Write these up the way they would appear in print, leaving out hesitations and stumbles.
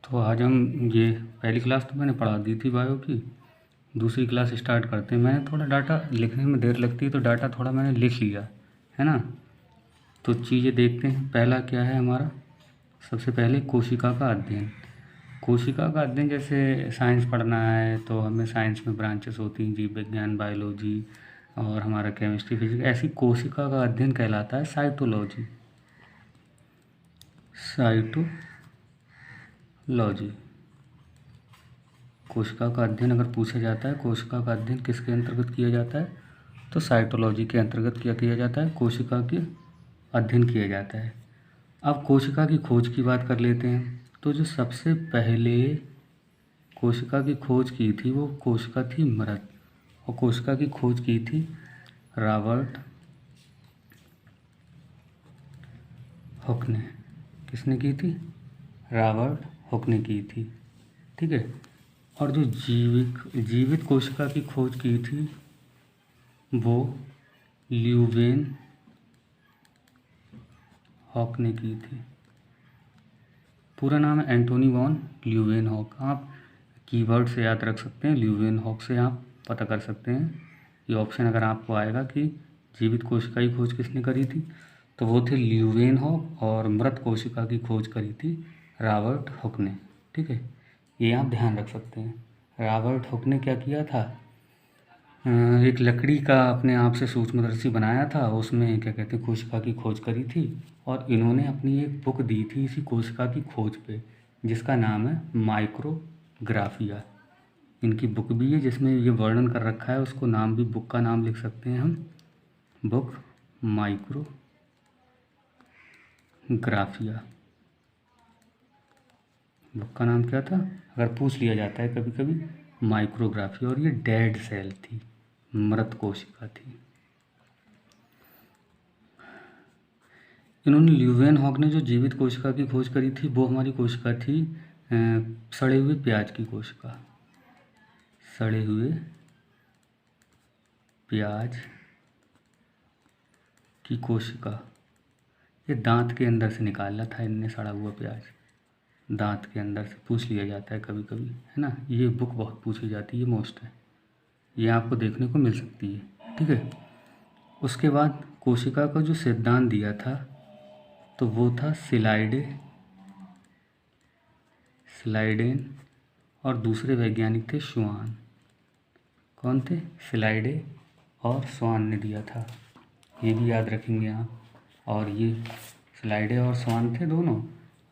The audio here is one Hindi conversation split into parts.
तो आज हम ये पहली क्लास तो मैंने पढ़ा दी थी बायो की, दूसरी क्लास स्टार्ट करते हैं। मैंने थोड़ा डाटा लिखने में देर लगती है तो डाटा थोड़ा मैंने लिख लिया है ना। तो चीज़ें देखते हैं। पहला क्या है हमारा, सबसे पहले कोशिका का अध्ययन। कोशिका का अध्ययन, जैसे साइंस पढ़ना है तो हमें साइंस में ब्रांचेस होती हैं, जीव विज्ञान, बायोलॉजी और हमारा केमिस्ट्री, फिजिक्स। ऐसी कोशिका का अध्ययन कहलाता है साइटोलॉजी। साइटोलॉजी कोशिका का अध्ययन अगर पूछा जाता है, कोशिका का अध्ययन किसके अंतर्गत किया जाता है, तो साइटोलॉजी के अंतर्गत क्या किया जाता है, कोशिका के अध्ययन किया जाता है। अब कोशिका की खोज की बात कर लेते हैं। तो जो सबसे पहले कोशिका की खोज की थी वो कोशिका थी मृत, और कोशिका की खोज की थी रॉबर्ट हुक ने। किसने की थी? रॉबर्ट हुक ने की थी। ठीक है। और जो जीवित कोशिका की खोज की थी वो ल्यूवेन हॉक ने की थी। पूरा नाम है एंटोनी वॉन ल्यूवेनहॉक। आप कीवर्ड से याद रख सकते हैं, ल्यूवेनहॉक से आप पता कर सकते हैं। ये ऑप्शन अगर आपको आएगा कि जीवित कोशिका की खोज किसने करी थी, तो वो थे ल्यूवेनहॉक, और मृत कोशिका की खोज करी थी रॉबर्ट हुक ने। ठीक है, ये आप ध्यान रख सकते हैं। रॉबर्ट हुक ने क्या किया था, एक लकड़ी का अपने आप से सूक्ष्मदर्शी बनाया था, उसमें क्या कहते हैं कोशिका की खोज करी थी। और इन्होंने अपनी एक बुक दी थी इसी कोशिका की खोज पे, जिसका नाम है माइक्रोग्राफिया। इनकी बुक भी है जिसमें ये वर्णन कर रखा है, उसको नाम भी, बुक का नाम लिख सकते हैं हम, बुक माइक्रोग्राफिया। बुक का नाम क्या था, अगर पूछ लिया जाता है कभी कभी, माइक्रोग्राफिया। और ये डेड सेल थी, मृत कोशिका थी। इन्होंने ल्यूवेनहॉक ने जो जीवित कोशिका की खोज करी थी वो हमारी कोशिका थी सड़े हुए प्याज की कोशिका। सड़े हुए प्याज की कोशिका। ये दांत के अंदर से निकाला था इनने सड़ा हुआ प्याज, दांत के अंदर से। पूछ लिया जाता है कभी कभी, है ना। ये बुक बहुत पूछी जाती है, मोस्ट है, ये आपको देखने को मिल सकती है। ठीक है। उसके बाद कोशिका का जो सिद्धांत दिया था तो वो था स्लाइडेन, और दूसरे वैज्ञानिक थे श्वान। कौन थे? स्लाइडे और स्वान ने दिया था, ये भी याद रखेंगे आप। और ये स्लाइडे और स्वान थे दोनों।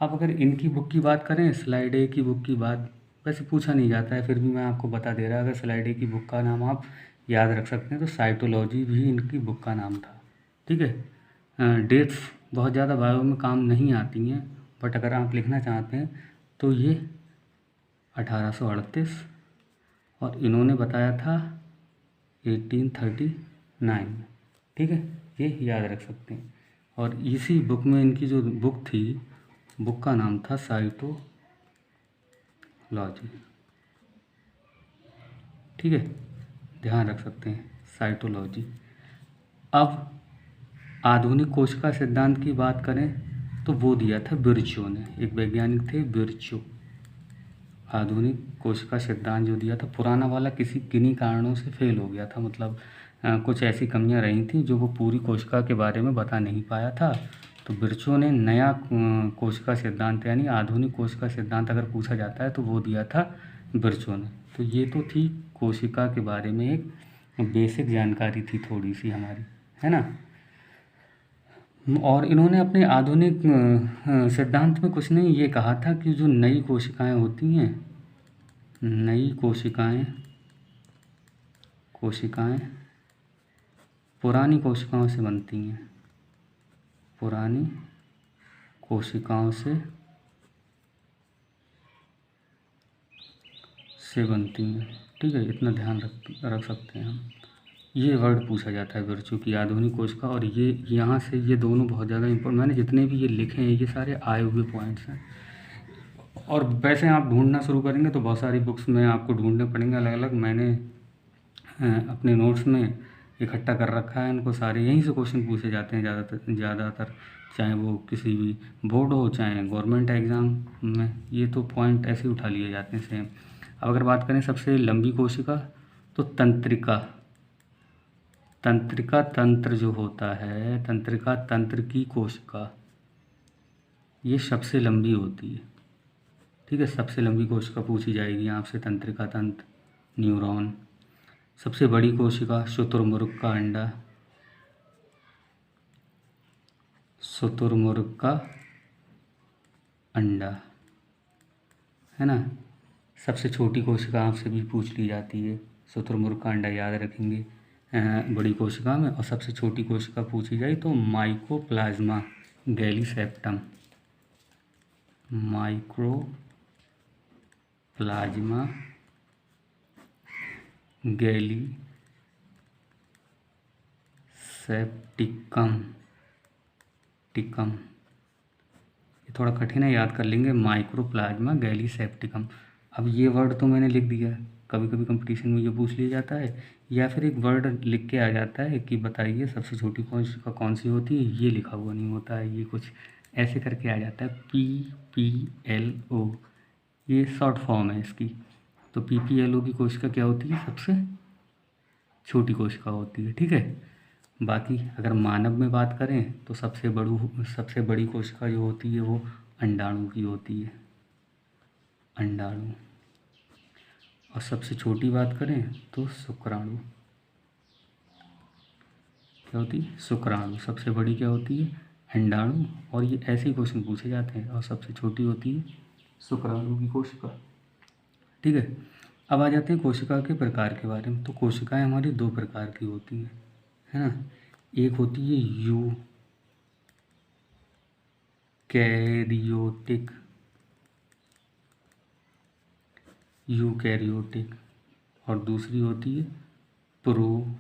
अब अगर इनकी बुक की बात करें, स्लाइडे की बुक की बात वैसे पूछा नहीं जाता है, फिर भी मैं आपको बता दे रहा, अगर स्लाइडे की बुक का नाम आप याद रख सकते हैं तो साइटोलॉजी भी इनकी बुक का नाम था। ठीक है। डेट्स बहुत ज़्यादा बायो में काम नहीं आती हैं, बट अगर आप लिखना चाहते हैं तो ये 1838, और इन्होंने बताया था 1839 में। ठीक है, ये याद रख सकते हैं। और इसी बुक में इनकी जो बुक थी, बुक का नाम था साइटोलॉजी। ठीक है, ध्यान रख सकते हैं, साइटोलॉजी। अब आधुनिक कोशिका सिद्धांत की बात करें तो वो दिया था विर्च्यो ने, एक वैज्ञानिक थे विर्च्यो। आधुनिक कोशिका सिद्धांत जो दिया था, पुराना वाला किन्हीं कारणों से फेल हो गया था, मतलब कुछ ऐसी कमियां रही थी जो वो पूरी कोशिका के बारे में बता नहीं पाया था। तो विर्च्यो ने नया कोशिका सिद्धांत, यानी आधुनिक कोशिका सिद्धांत अगर पूछा जाता है तो वो दिया था विर्च्यो ने। तो ये तो थी कोशिका के बारे में एक बेसिक जानकारी थी थोड़ी सी हमारी, है ना। और इन्होंने अपने आधुनिक सिद्धांत में कुछ नहीं, ये कहा था कि जो नई कोशिकाएं होती हैं, नई कोशिकाएं पुरानी कोशिकाओं से बनती हैं, पुरानी कोशिकाओं से बनती हैं। ठीक है, इतना ध्यान रख सकते हैं हम। ये वर्ड पूछा जाता है विर्च्यो की, आधुनिक कोशिका। और ये यहाँ से ये दोनों बहुत ज़्यादा इम्पोर्टेंट, मैंने जितने भी ये लिखे हैं ये सारे आए हुए पॉइंट्स हैं। और वैसे आप ढूंढना शुरू करेंगे तो बहुत सारी बुक्स में आपको ढूंढने पड़ेंगे अलग अलग। मैंने अपने नोट्स में इकट्ठा कर रखा है इनको सारे, यहीं से क्वेश्चन पूछे जाते हैं ज़्यादातर। चाहे वो किसी भी बोर्ड हो चाहे गवर्नमेंट एग्ज़ाम में, ये तो पॉइंट ऐसे उठा लिए जाते हैं सेम। अब अगर बात करें सबसे लंबी कोशिका, तो तंत्रिका तंत्र जो होता है, तंत्रिका तंत्र की कोशिका, ये सबसे लंबी होती है। ठीक है, सबसे लंबी कोशिका पूछी जाएगी आपसे, तंत्रिका तंत्र, न्यूरॉन। सबसे बड़ी कोशिका, शुतुरमुर्ग का अंडा, शुतुरमुर्ग का अंडा, है ना। सबसे छोटी कोशिका आपसे भी पूछ ली जाती है, शुतुरमुर्ग का अंडा याद रखेंगे बड़ी कोशिका में। और सबसे छोटी कोशिका पूछी जाए तो माइकोप्लाज्मा गैलीसेप्टम, माइक्रोप्लाज्मा गैलीसेप्टिकम, ये थोड़ा कठिन है, याद कर लेंगे, माइक्रोप्लाज्मा गैलीसेप्टिकम। अब ये वर्ड तो मैंने लिख दिया, कभी कभी कंपटीशन में ये पूछ लिया जाता है, या फिर एक वर्ड लिख के आ जाता है कि बताइए सबसे छोटी कोशिका कौन सी होती है, ये लिखा हुआ नहीं होता है, ये कुछ ऐसे करके आ जाता है, PPLO, ये शॉर्ट फॉर्म है इसकी। तो PPLO की कोशिका क्या होती है, सबसे छोटी कोशिका होती है। ठीक है, बाकी अगर मानव में बात करें तो सबसे बड़ी कोशिका जो होती है वो अंडाणु की होती है, अंडाणु। और सबसे छोटी बात करें तो शुक्राणु, क्या होती है, शुक्राणु। सबसे बड़ी क्या होती है, अंडाणु। और ये ऐसे ही क्वेश्चन पूछे जाते हैं। और सबसे छोटी होती है शुक्राणु की कोशिका। ठीक है, अब आ जाते हैं कोशिका के प्रकार के बारे में। तो कोशिकाएं हमारी दो प्रकार की होती हैं, है ना। एक होती है यूकैरियोटिक और दूसरी होती है प्रोकैरियोटिक।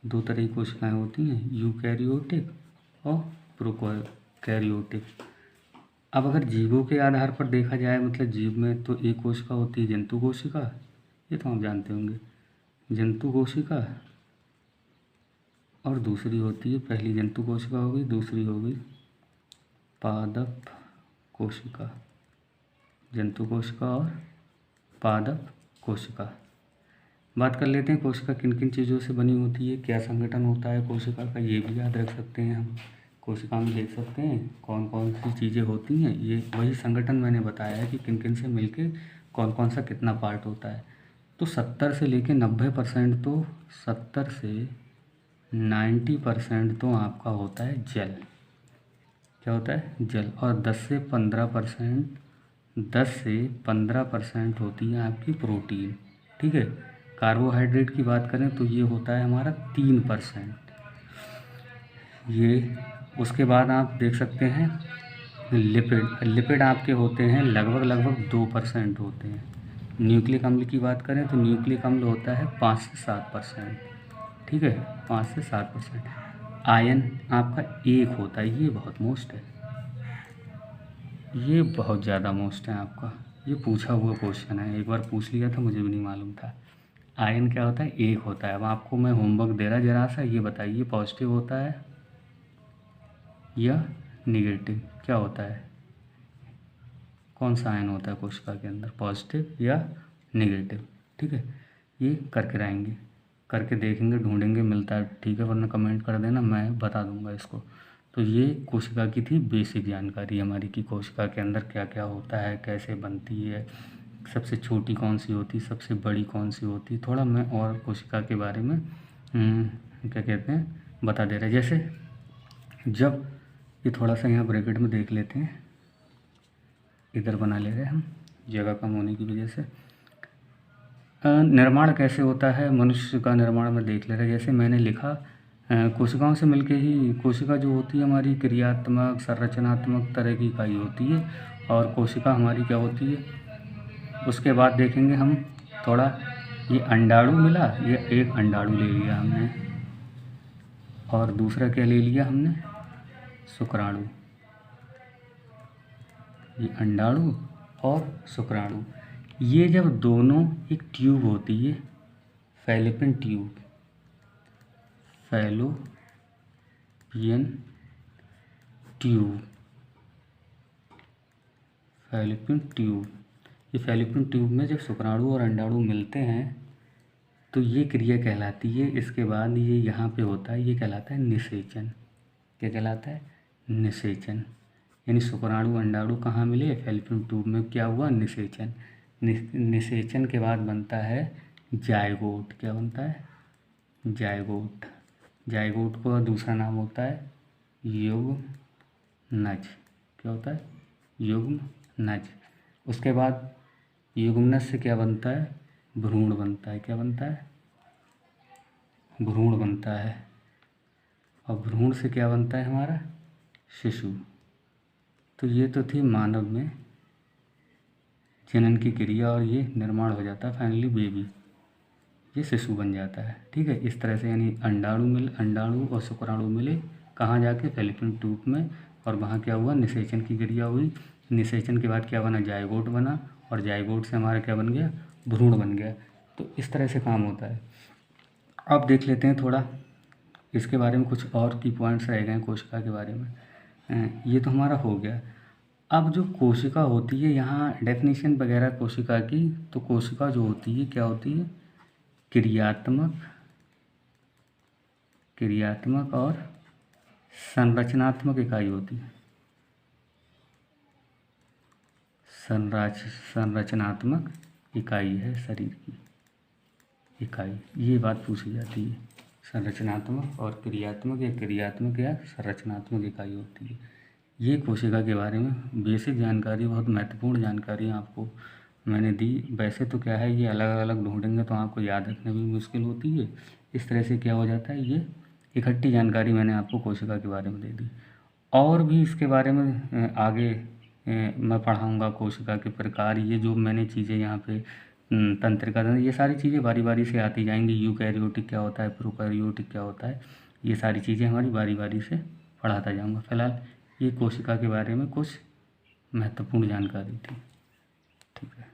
दो तरह की कोशिकाएं होती हैं, यूकैरियोटिक और प्रोकैरियोटिक। अब अगर जीवों के आधार पर देखा जाए, मतलब जीव में, तो एक कोशिका होती है जंतु कोशिका, ये तो आप जानते होंगे, जंतु कोशिका। और दूसरी होती है, पहली जंतु कोशिका हो गई, दूसरी हो गई पादप कोशिका, जंतु कोशिका और पादप कोशिका। बात कर लेते हैं कोशिका किन किन चीज़ों से बनी होती है, क्या संगठन होता है कोशिका का, ये भी याद रख सकते हैं हम। कोशिका में देख सकते हैं कौन कौन सी चीज़ें होती हैं, ये वही संगठन मैंने बताया है कि किन किन से मिलके कौन कौन सा कितना पार्ट होता है। तो 70 से लेके 90% तो 70 से 90% तो आपका होता है जल। क्या होता है, जल। और 10 से 15% होती है आपकी प्रोटीन। ठीक है, कार्बोहाइड्रेट की बात करें तो ये होता है हमारा 3%। ये उसके बाद आप देख सकते हैं लिपिड आपके होते हैं लगभग 2% होते हैं। न्यूक्लिक अम्ल की बात करें तो न्यूक्लिक अम्ल होता है 5 से 7%। ठीक है, 5 से 7%। आयन आपका 1 होता है, ये बहुत मोस्ट है, ये बहुत ज़्यादा मोस्ट है आपका, ये पूछा हुआ क्वेश्चन है, एक बार पूछ लिया था, मुझे भी नहीं मालूम था। आयन क्या होता है, 1 होता है। अब आपको मैं होमवर्क दे रहा जरा सा, ये बताइए पॉजिटिव होता है या निगेटिव, क्या होता है, कौन सा आयन होता है कोशिका के अंदर, पॉजिटिव या निगेटिव। ठीक है, ये करके रहेंगे, करके देखेंगे, ढूंढेंगे, मिलता है ठीक है, वरना कमेंट कर देना, मैं बता दूंगा इसको। तो ये कोशिका की थी बेसिक जानकारी हमारी कि कोशिका के अंदर क्या क्या होता है, कैसे बनती है, सबसे छोटी कौन सी होती, सबसे बड़ी कौन सी होती। थोड़ा मैं और कोशिका के बारे में क्या कहते हैं बता दे रहे। जैसे जब ये थोड़ा सा यहाँ ब्रैकेट में देख लेते हैं, इधर बना ले रहे हैं हम, जगह कम होने की वजह से। निर्माण कैसे होता है मनुष्य का, निर्माण में देख ले रहे हैं। जैसे मैंने लिखा कोशिकाओं से मिलके ही, कोशिका जो होती है हमारी क्रियात्मक संरचनात्मक तरह की इकाई होती है। और कोशिका हमारी क्या होती है, उसके बाद देखेंगे हम थोड़ा। ये अंडाणु मिला, ये एक अंडाणु ले लिया हमने, और दूसरा क्या ले लिया हमने, शुक्राणु। ये अंडाणु और शुक्राणु, ये जब दोनों एक ट्यूब होती है, fallopian tube, fallopian tube. Fallopian tube, ये फैलोपियन ट्यूब में जब शुक्राणु और अंडाणु मिलते हैं तो ये क्रिया कहलाती है। इसके बाद ये यहाँ पे होता है, ये कहलाता है निषेचन। क्या कहलाता है? निषेचन। यानी शुक्राणु अंडाणु कहाँ मिले? फैलोपियन ट्यूब में। क्या हुआ? निषेचन। निषेचन के बाद बनता है जायगोट। क्या बनता है? जायगोट। जायगोट का दूसरा नाम होता है युग्मनज। क्या होता है? युग्मनज। उसके बाद युग्मनज से क्या बनता है? भ्रूण बनता है। क्या बनता है? भ्रूण बनता है। और भ्रूण से क्या बनता है हमारा? शिशु। तो ये तो थी मानव में जनन की क्रिया, और ये निर्माण हो जाता है फाइनली बेबी, ये शिशु बन जाता है। ठीक है, इस तरह से यानी अंडाणु और शुक्राणु मिले कहाँ जाके? फैलोपियन ट्यूब में। और वहाँ क्या हुआ? निषेचन की क्रिया हुई। निषेचन के बाद क्या बना? जायगोट बना। और जायगोट से हमारा क्या बन गया? भ्रूण बन गया। तो इस तरह से काम होता है। अब देख लेते हैं थोड़ा इसके बारे में, कुछ और की पॉइंट्स रह गए हैं कोशिका के बारे में। ये तो हमारा हो गया। अब जो कोशिका होती है, यहाँ डेफिनेशन वगैरह कोशिका की, तो कोशिका जो होती है क्या होती है? क्रियात्मक और संरचनात्मक इकाई होती है। संरचनात्मक इकाई है शरीर की इकाई, ये बात पूछी जाती है। संरचनात्मक और क्रियात्मक या संरचनात्मक इकाई होती है। ये कोशिका के बारे में बेसिक जानकारी, बहुत महत्वपूर्ण जानकारी आपको मैंने दी। वैसे तो क्या है, ये अलग अलग ढूंढेंगे तो आपको याद रखने में मुश्किल होती है। इस तरह से क्या हो जाता है, ये इकट्ठी जानकारी मैंने आपको कोशिका के बारे में दे दी। और भी इसके बारे में आगे मैं पढ़ाऊँगा कोशिका के प्रकार। ये जो मैंने चीज़ें यहाँ पे तंत्रिका, ये सारी चीज़ें बारी बारी से आती जाएंगी। यूकैरियोटिक क्या होता है, प्रोकैरियोटिक क्या होता है, ये सारी चीज़ें हमारी बारी बारी से पढ़ाता जाऊँगा। फिलहाल ये कोशिका के बारे में कुछ महत्वपूर्ण जानकारी थी। ठीक है।